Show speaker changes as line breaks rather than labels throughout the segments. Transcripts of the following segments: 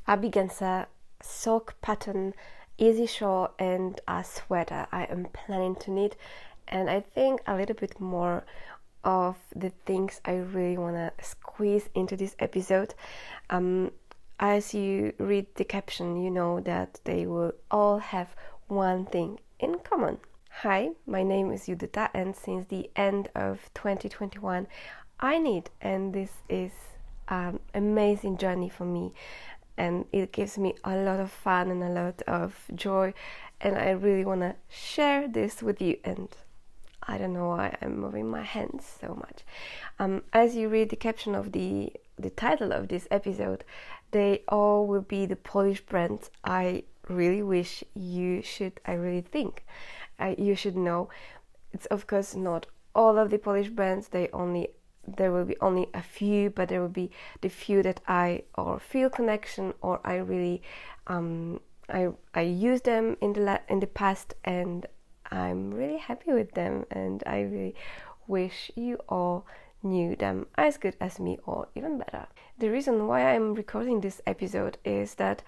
Abig Gansa sock pattern, easy shawl and a sweater I am planning to knit, and I think a little bit more of the things I really want to squeeze into this episode. As you read the caption, you know that they will all have one thing in common. Hi, my name is Judyta, and since the end of 2021 I knit, and this is an amazing journey for me, and it gives me a lot of fun and a lot of joy, and I really want to share this with you. And I don't know why I'm moving my hands so much. As you read the caption of the title of this episode, they all will be the Polish brands I really wish you should, I really think you should know. It's of course not all of the Polish brands, there will be only a few, but there will be the few that I or feel connection, or I really I use them in the past, and I'm really happy with them, and I really wish you all knew them as good as me, or even better. The reason why I'm recording this episode is that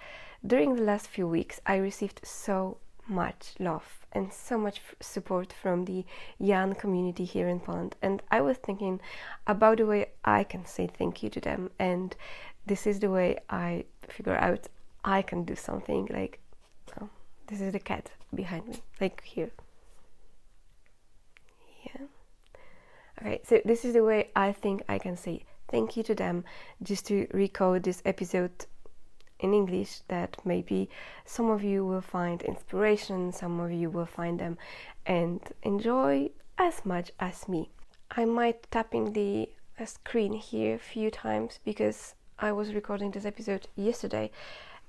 during the last few weeks I received so much love and so much support from the young community here in Poland, and I was thinking about the way I can say thank you to them, and this is the way I figure out I can do something. Like, oh, this is the cat behind me, like here. Yeah. Okay, so this is the way I think I can say thank you to them, just to recode this episode in English, that maybe some of you will find inspiration, some of you will find them and enjoy as much as me. I might tap in the screen here a few times because I was recording this episode yesterday,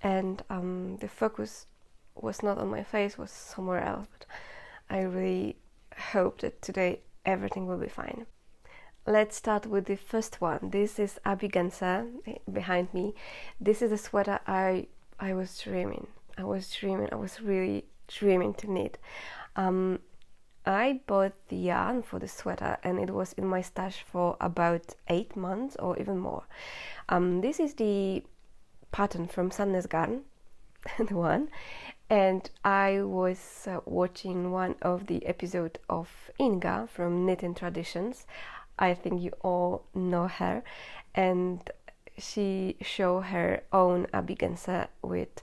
and the focus was not on my face, was somewhere else, but I really hope that today everything will be fine. Let's start with the first one. This is Abig Gansa behind me. This is a sweater I was dreaming. I was really dreaming to knit. I bought the yarn for the sweater, and it was in my stash for about 8 months or even more. This is the pattern from Sandnes Garn, the one. And I was watching one of the episodes of Inga from Knitting Traditions. I think you all know her, and she showed her own Abig Gansa with,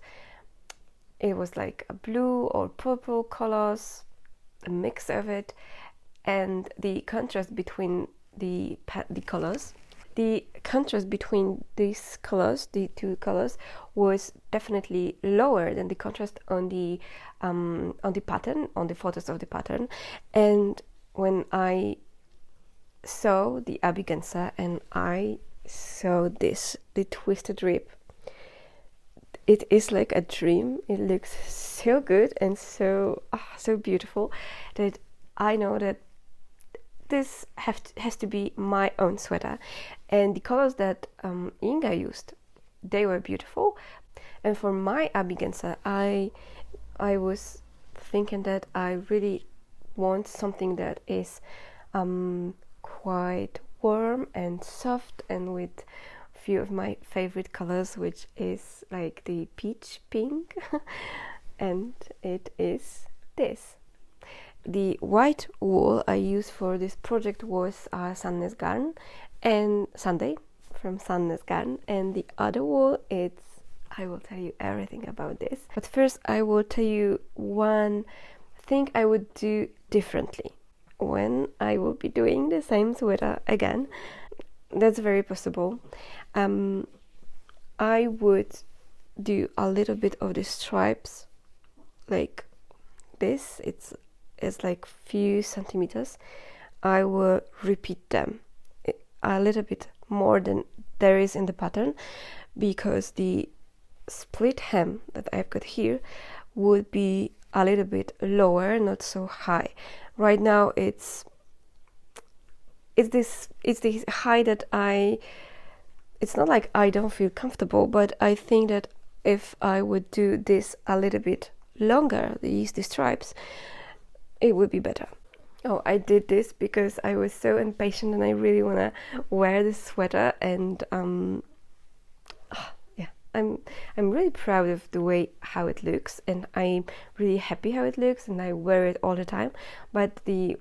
it was like a blue or purple colors, a mix of it, and the contrast between the colors. The contrast between these colors, the two colors, was definitely lower than the contrast on the pattern, on the photos of the pattern. And when I saw the Abig Gansa and I saw this, the twisted rib, it is like a dream. It looks so good and so beautiful that I know that this has to be my own sweater. And the colors that Inga used, they were beautiful. And for my Abig Gansa, I was thinking that I really want something that is quite warm and soft, and with a few of my favorite colors, which is like the peach pink and it is this. The white wool I used for this project was Sandnes Garn and Sunday from Sandnes Garn, and the other wool, I will tell you everything about this. But first I will tell you one thing I would do differently when I will be doing the same sweater again. That's very possible. I would do a little bit of the stripes like this. It's like few centimeters. I will repeat them a little bit more than there is in the pattern, because the split hem that I've got here would be a little bit lower, not so high. Right now it's the high that it's not like I don't feel comfortable, but I think that if I would do this a little bit longer, the stripes, it would be better. Oh, I did this because I was so impatient and I really want to wear this sweater, and I'm really proud of the way how it looks, and I'm really happy how it looks, and I wear it all the time. But the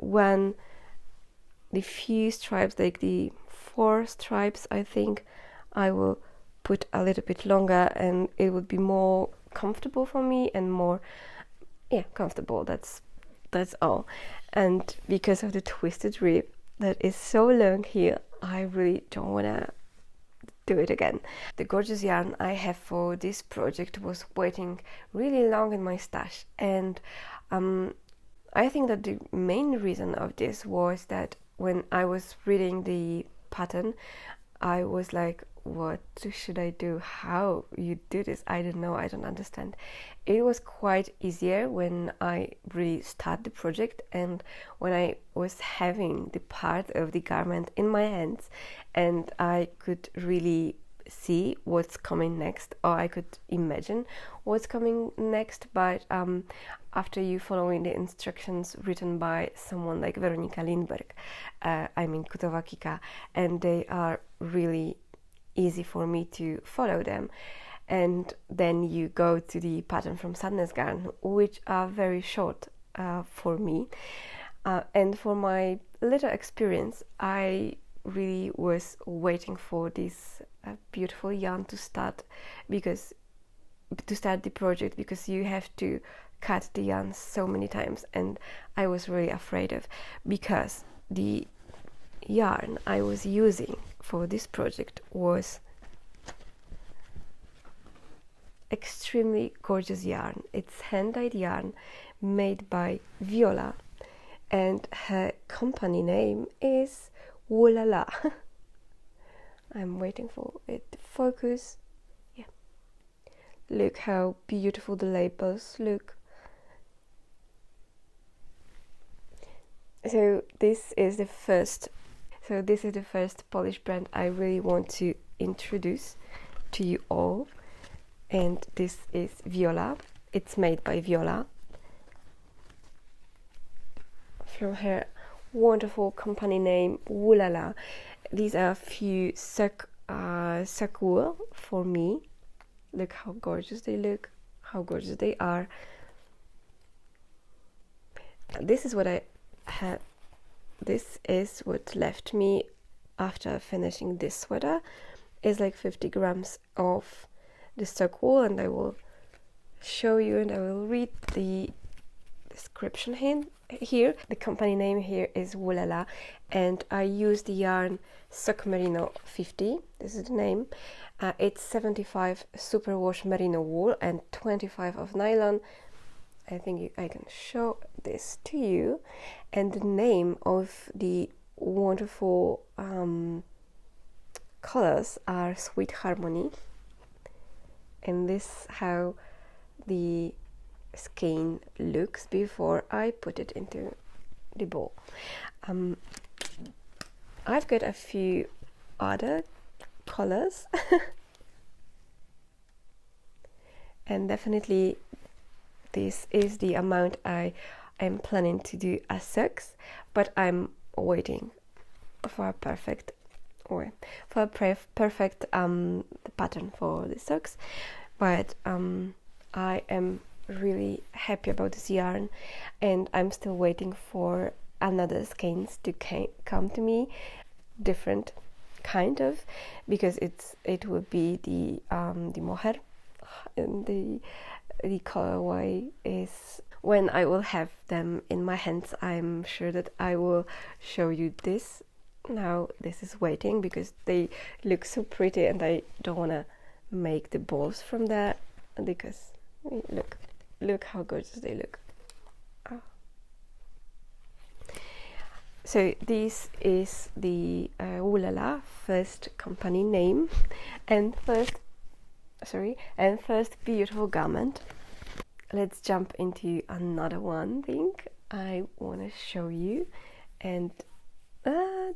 few stripes, like the 4 stripes, I think I will put a little bit longer, and it would be more comfortable for me and more comfortable. That's all. And because of the twisted rib that is so long here, I really don't want to do it again. The gorgeous yarn I have for this project was waiting really long in my stash, and I think that the main reason of this was that when I was reading the pattern, I was like, what should I do? How you do this? I don't know, I don't understand. It was quite easier when I really start the project and when I was having the part of the garment in my hands and I could really see what's coming next, or I could imagine what's coming next. But after you following the instructions written by someone like Veronika Kutowa Kika, and they are really easy for me to follow them, and then you go to the pattern from Sandnes Garn, which are very short for me, and for my little experience, I really was waiting for this beautiful yarn to start the project, because you have to cut the yarn so many times, and I was really afraid of, because the yarn I was using for this project was extremely gorgeous yarn. It's hand-dyed yarn made by Wola, and her company name is Woollala. I'm waiting for it to focus. Yeah, look how beautiful the labels look. So this is the first Polish brand I really want to introduce to you all, and this is Wola. It's made by Wola, from her wonderful company name Woollala. These are a few sock wool for me. Look how gorgeous they look, how gorgeous they are. This is what I had. This is what left me after finishing this sweater. Is like 50 grams of the sock wool, and I will show you and I will read the description here. The company name here is Woollala, and I use the yarn Sock Merino 50. This is the name. It's 75 superwash merino wool and 25 of nylon. I think I can show this to you. And the name of the wonderful colors are Sweet Harmony, and this is how the skein looks before I put it into the bowl. I've got a few other colors and definitely this is the amount I am planning to do as socks, but I'm waiting for a perfect pattern for the socks. But I am really happy about this yarn, and I'm still waiting for another skeins to come to me, different kind of, because it will be the mohair, and the colorway is when I will have them in my hands. I'm sure that I will show you this. Now this is waiting because they look so pretty, and I don't want to make the balls from that, because look how gorgeous they look. Oh. So this is the Woollala first company name and first beautiful garment. Let's jump into another one thing I want to show you, and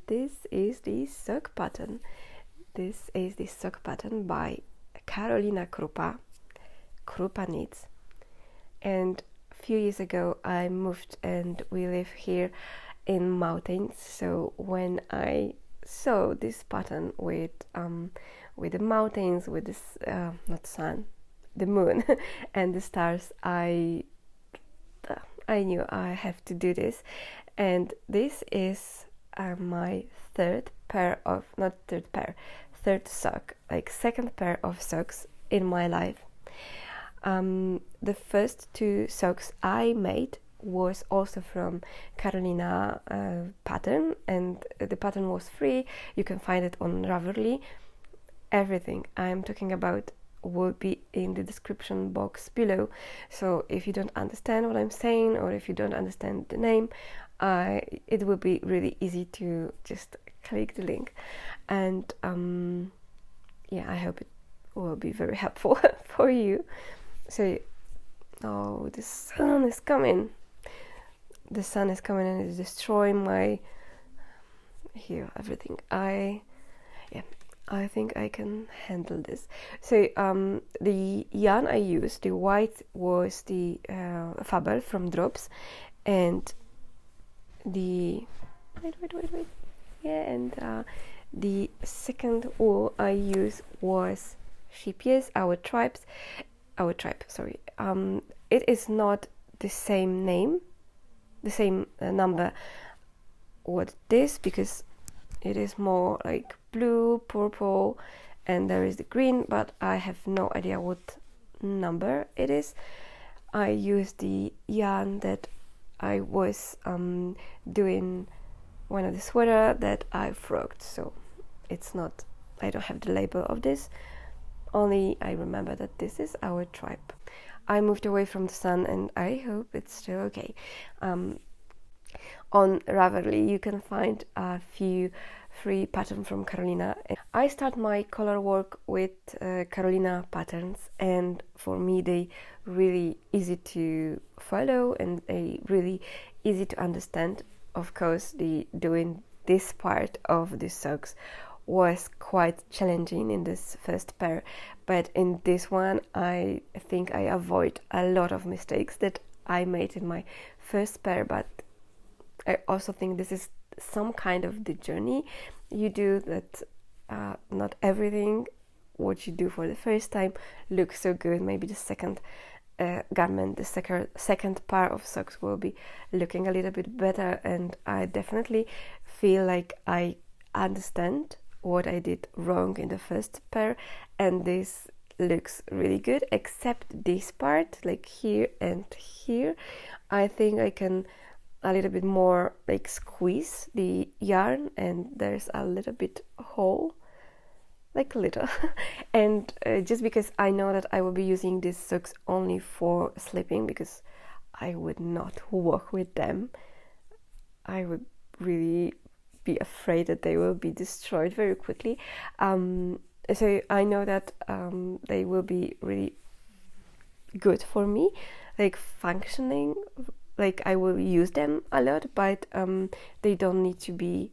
this is the sock pattern. This is the sock pattern by Krolina Krupa Knits. And a few years ago I moved and we live here in mountains, so when I saw this pattern with with the mountains, with this not sun, the moon and the stars. I knew I have to do this, and this is my third sock, like second pair of socks in my life. The first 2 socks I made was also from Krolina pattern, and the pattern was free. You can find it on Ravelry. Everything I'm talking about will be in the description box below, so if you don't understand what I'm saying, or if you don't understand the name, it will be really easy to just click the link. And I hope it will be very helpful for you. So, the sun is coming. The sun is coming and it's destroying my everything. I think I can handle this. So the yarn I used, the white, was the Fabel from Drops, and the the second wool I used was Sheep's, our tribe. Sorry. It is not the same name, the same number. What this, because it is more like blue, purple, and there is the green, but I have no idea what number it is. I used the yarn that I was doing one of the sweater that I frogged, so it's not, I don't have the label of this, only I remember that this is our tribe. I moved away from the sun and I hope it's still okay. On Ravelry you can find a few free patterns from Krolina. I start my color work with Krolina patterns, and for me they really easy to follow and they really easy to understand. Of course, doing this part of the socks was quite challenging in this first pair, but in this one I think I avoid a lot of mistakes that I made in my first pair, but I also think this is some kind of the journey you do, that not everything what you do for the first time looks so good. Maybe the second garment, the second pair of socks will be looking a little bit better, and I definitely feel like I understand what I did wrong in the first pair, and this looks really good, except this part, like here and here. I think I can a little bit more like squeeze the yarn, and there's a little bit hole, like a little and just because I know that I will be using these socks only for sleeping, because I would not walk with them. I would really be afraid that they will be destroyed very quickly. So I know that they will be really good for me, like functioning, like I will use them a lot, but they don't need to be,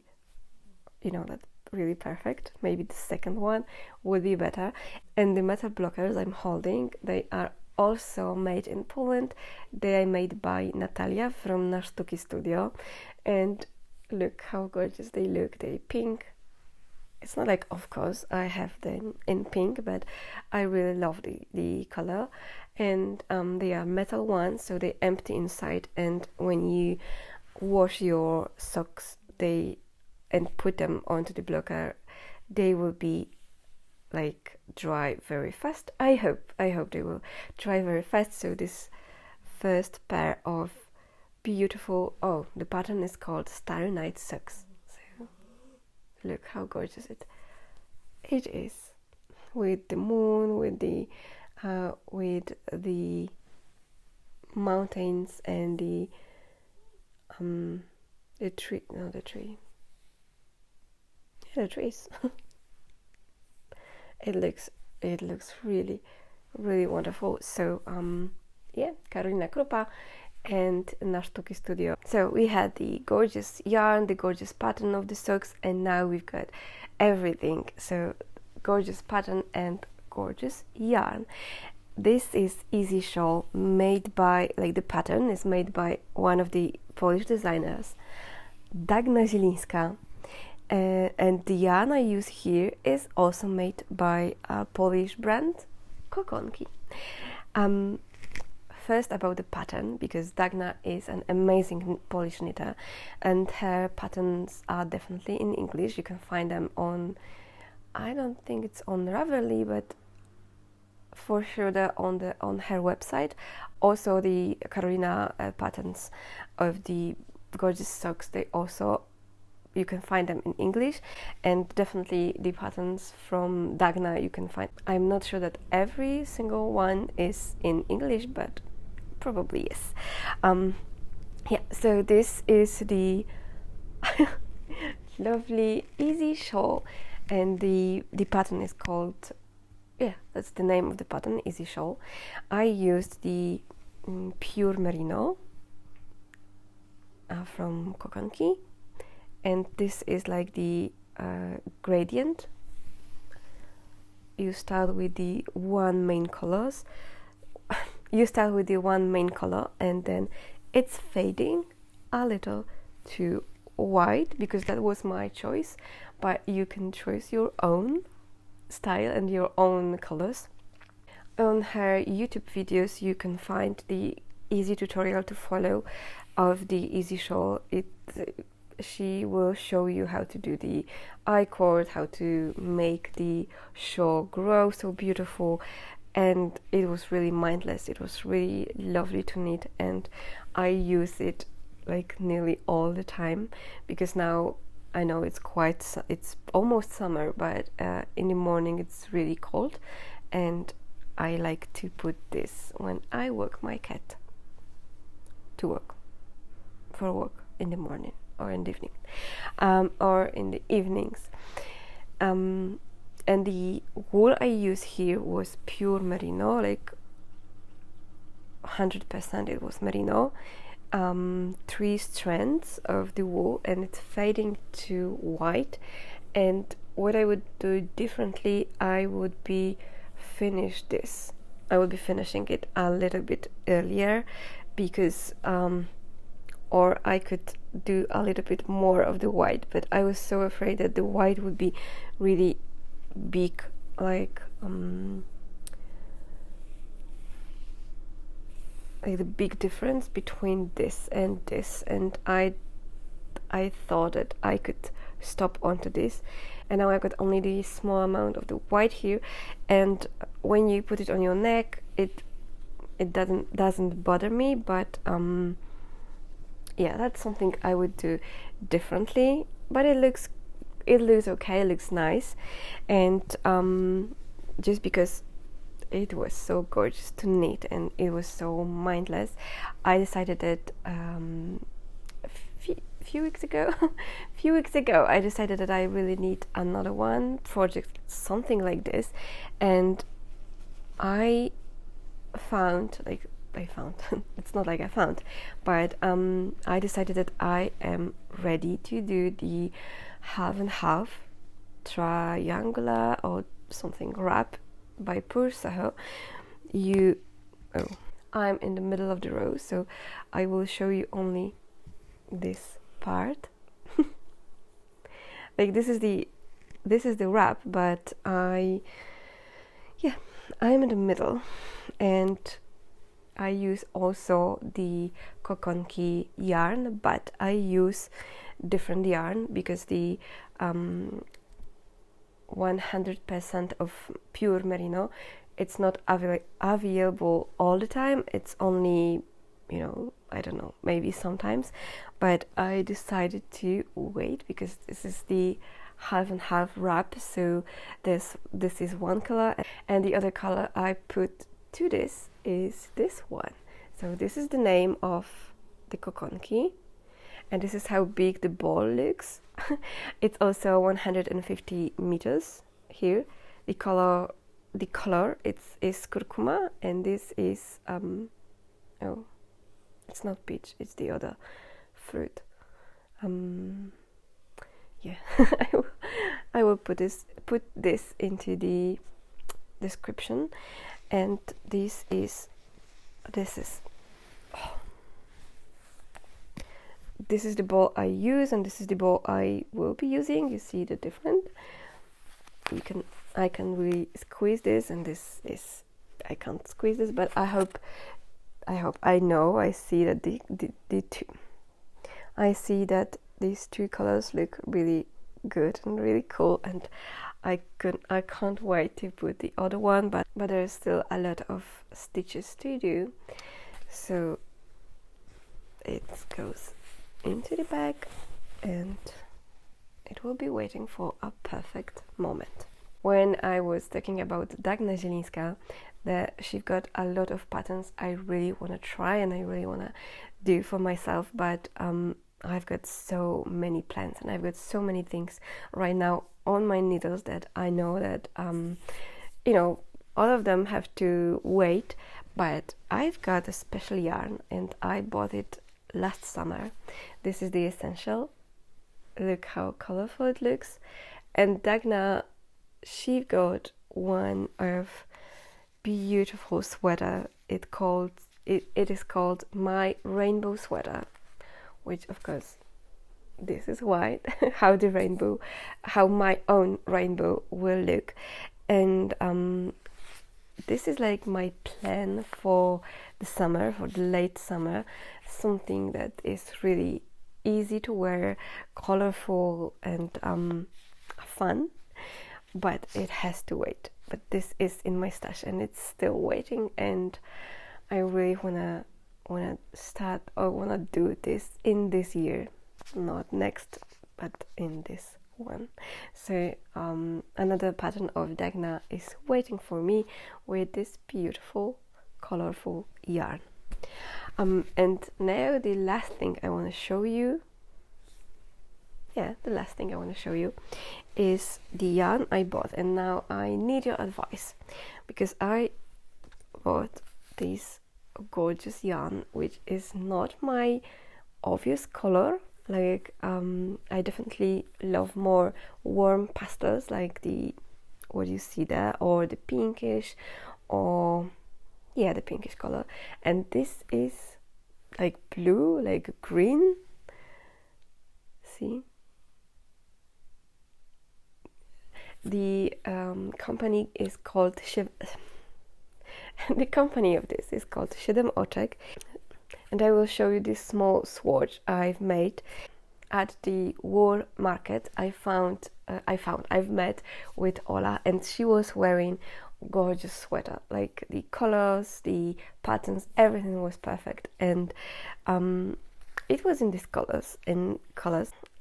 that really perfect. Maybe the second one would be better. And the metal blockers I'm holding, they are also made in Poland. They are made by Natalia from Nasz Studio, and look how gorgeous they look. They pink. It's not like, of course, I have them in pink, but I really love the color. And they are metal ones, so they empty inside, and when you wash your socks and put them onto the blocker, they will be like dry very fast. I hope they will dry very fast. So this first pair of beautiful, the pattern is called Starry Night socks. So look how gorgeous it is, with the moon, with the mountains and the trees. It looks really, really wonderful. So Karolina Krupa and Nasz Studio. So we had the gorgeous yarn, the gorgeous pattern of the socks, and now we've got everything. So gorgeous pattern and gorgeous yarn. This is Easy Shawl, made by, the pattern is made by one of the Polish designers, Dagna Zielińska, And the yarn I use here is also made by a Polish brand, Kokonki. First about the pattern, because Dagna is an amazing Polish knitter and her patterns are definitely in English. You can find them on, I don't think it's on Ravelry, but for sure they're on her website. Also the Krolina patterns of the gorgeous socks, they also, you can find them in English, and definitely the patterns from Dagna you can find. I'm not sure that every single one is in English, but probably yes. Yeah, so this is the lovely easy shawl, and the pattern is called, yeah, that's the name of the pattern, easy shawl. I used the pure merino from Kokonki, and this is like the gradient. You start with the one main color, and then it's fading a little to white, because that was my choice, but you can choose your own style and your own colors. On her YouTube videos you can find the easy tutorial to follow of the easy shawl. She will show you how to do the I-cord, how to make the shawl grow so beautiful, and it was really mindless. It was really lovely to knit, and I use it like nearly all the time, because now I know it's almost summer, but in the morning it's really cold, and I like to put this when I walk my cat for work in the morning or in the evening, or in the evenings. And the wool I use here was pure merino, like 100% it was merino. 3 strands of the wool, and it's fading to white. And what I would do differently, I would be finishing it a little bit earlier, because or I could do a little bit more of the white, but I was so afraid that the white would be really big, like the big difference between this, and I thought that I could stop onto this, and now I got only the small amount of the white here, and when you put it on your neck, it doesn't bother me, but yeah, that's something I would do differently, but it looks okay, it looks nice, and just because it was so gorgeous to knit and it was so mindless, I decided that a few weeks ago I decided that I really need another one project, something like this, and I found it's not like I found, but I decided that I am ready to do the half and half triangular or something wrap by Pur Saho. I'm in the middle of the row, so I will show you only this part. Like this is the wrap, but I'm in the middle, and I use also the Kokonki yarn, but I use different yarn, because the 100% of pure merino, it's not available all the time. It's only, I don't know, maybe sometimes, but I decided to wait, because this is the half and half wrap, so this is one color, and the other color I put to this is this one. So this is the name of the Kokonki, and this is how big the ball looks. It's also 150 meters here. The color is curcuma, and this is it's not peach, it's the other fruit. I will put this into the description, and this is the ball I use and this is the ball I will be using. You see the difference? I can really squeeze this, and this is, I can't squeeze this, but I see that these two colors look really good and really cool, and I can't wait to put the other one, but there's still a lot of stitches to do. So it goes into the bag and it will be waiting for a perfect moment. When I was talking about Dagna Zielińska, that she's got a lot of patterns I really want to try and I really want to do for myself, but I've got so many plans and I've got so many things right now on my needles that I know that all of them have to wait, but I've got a special yarn and I bought it last summer. This is the Essential. Look how colorful it looks. And Dagna, she got one of beautiful sweater. It is called My Rainbow Sweater, which of course this is white. how my own rainbow will look. And this is like my plan for the summer, for the late summer, something that is really easy to wear, colorful and fun, but it has to wait. But this is in my stash and it's still waiting, and I really wanna start or wanna do this in this year, not next, but in this one. So another pattern of Dagna is waiting for me with this beautiful colorful yarn. And now the last thing I want to show you is the yarn I bought, and now I need your advice because I bought this gorgeous yarn which is not my obvious color. Like I definitely love more warm pastels like what you see there, or the pinkish, or the pinkish color, and this is like blue, like green. See, the company is called the company of this is called Odcinek, and I will show you this small swatch I've made at the wool market. I've met with Wola, and she was wearing gorgeous sweater, like the colors, the patterns, everything was perfect, and it was in these colors.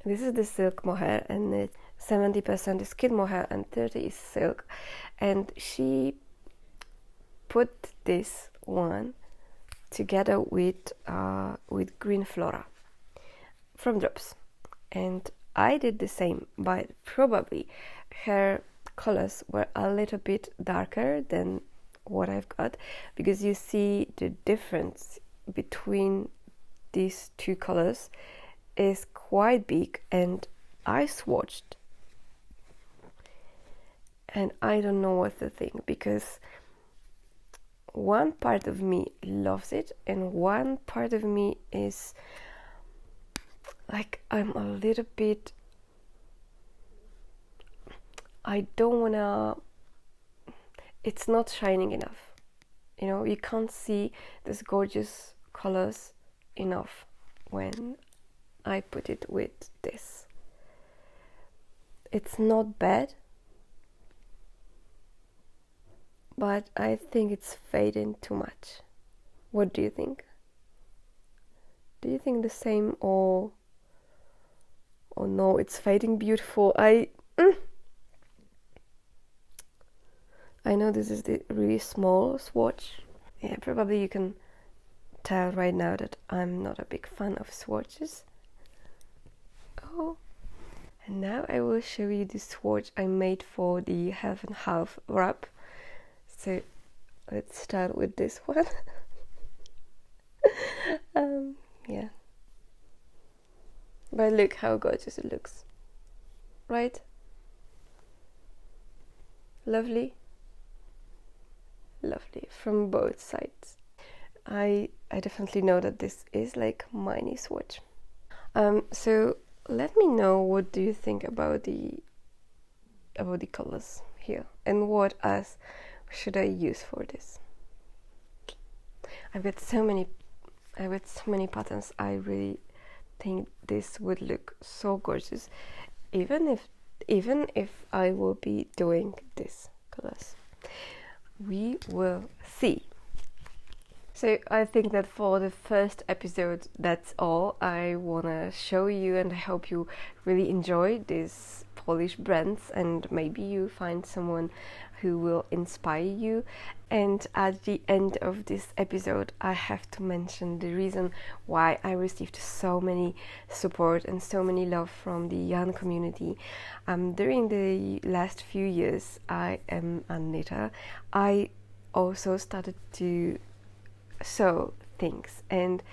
This is the silk mohair, and it's 70% is kid mohair and 30 is silk, and she put this one together with green flora from Drops, and I did the same, but probably her colors were a little bit darker than what I've got, because you see the difference between these two colors is quite big, and I swatched and I don't know what to think, because one part of me loves it and one part of me is like, I'm a little bit, I don't wanna, it's not shining enough, you can't see these gorgeous colors enough when I put it with this. It's not bad, but I think it's fading too much. What do you think? Do you think the same, or no, it's fading beautiful? I know this is the really small swatch. Yeah, probably you can tell right now that I'm not a big fan of swatches. Oh, and now I will show you the swatch I made for the half and half wrap. So let's start with this one. Yeah, but look how gorgeous it looks, right? Lovely from both sides. I definitely know that this is like mini swatch. So let me know what do you think about the colors here, and what else should I use for this. I've got so many patterns. I really think this would look so gorgeous, even if I will be doing this colors. We will see. So I think that for the first episode, that's all I wanna show you, and I hope you really enjoy these Polish brands, and maybe you find someone who will inspire you. And at the end of this episode, I have to mention the reason why I received so many support and so many love from the yarn community. During the last few years, I am a knitter. I also started to sew things, and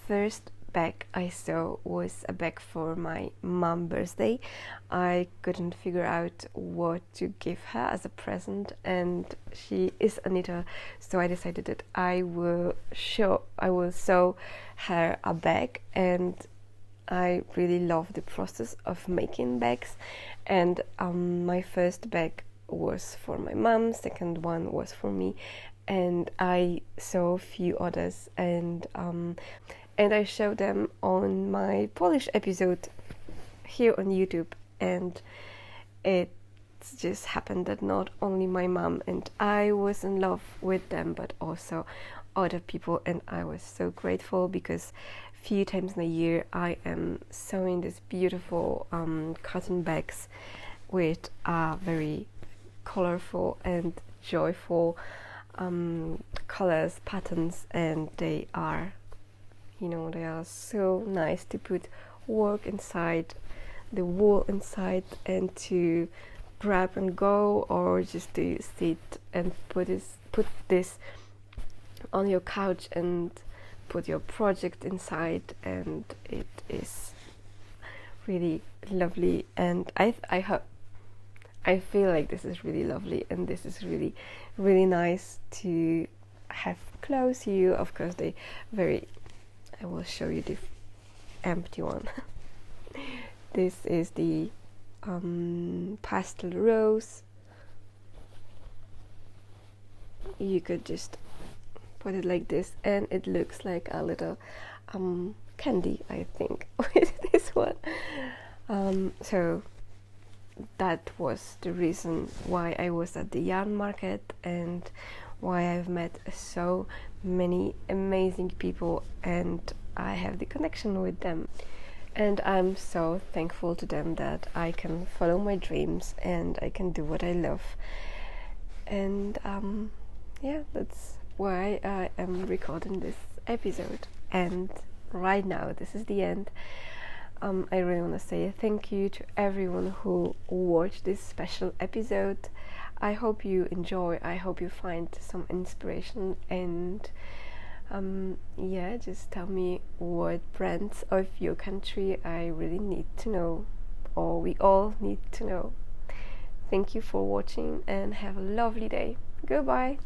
first bag I sew was a bag for my mom's birthday. I couldn't figure out what to give her as a present, and she is a knitter, so I decided that I will sew her a bag. And I really love the process of making bags, and my first bag was for my mom, second one was for me, and I saw a few others, and I showed them on my Polish episode here on YouTube. And it just happened that not only my mom and I was in love with them, but also other people, and I was so grateful, because a few times in a year I am sewing these beautiful cotton bags with very colorful and joyful colors, patterns, and they are so nice to put work inside, the wool inside, and to grab and go, or just to sit and put this on your couch and put your project inside, and it is really lovely. And I feel like this is really lovely, and this is really, really nice to have close to you. Of course, I will show you the empty one. This is the pastel rose. You could just put it like this, and it looks like a little candy, I think, with this one. So that was the reason why I was at the yarn market, and why I've met so many amazing people, and I have the connection with them. And I'm so thankful to them that I can follow my dreams and I can do what I love. And that's why I am recording this episode. And right now, this is the end. I really want to say thank you to everyone who watched this special episode. I hope you enjoy, I hope you find some inspiration, and just tell me what brands of your country I really need to know, or we all need to know. Thank you for watching, and have a lovely day. Goodbye.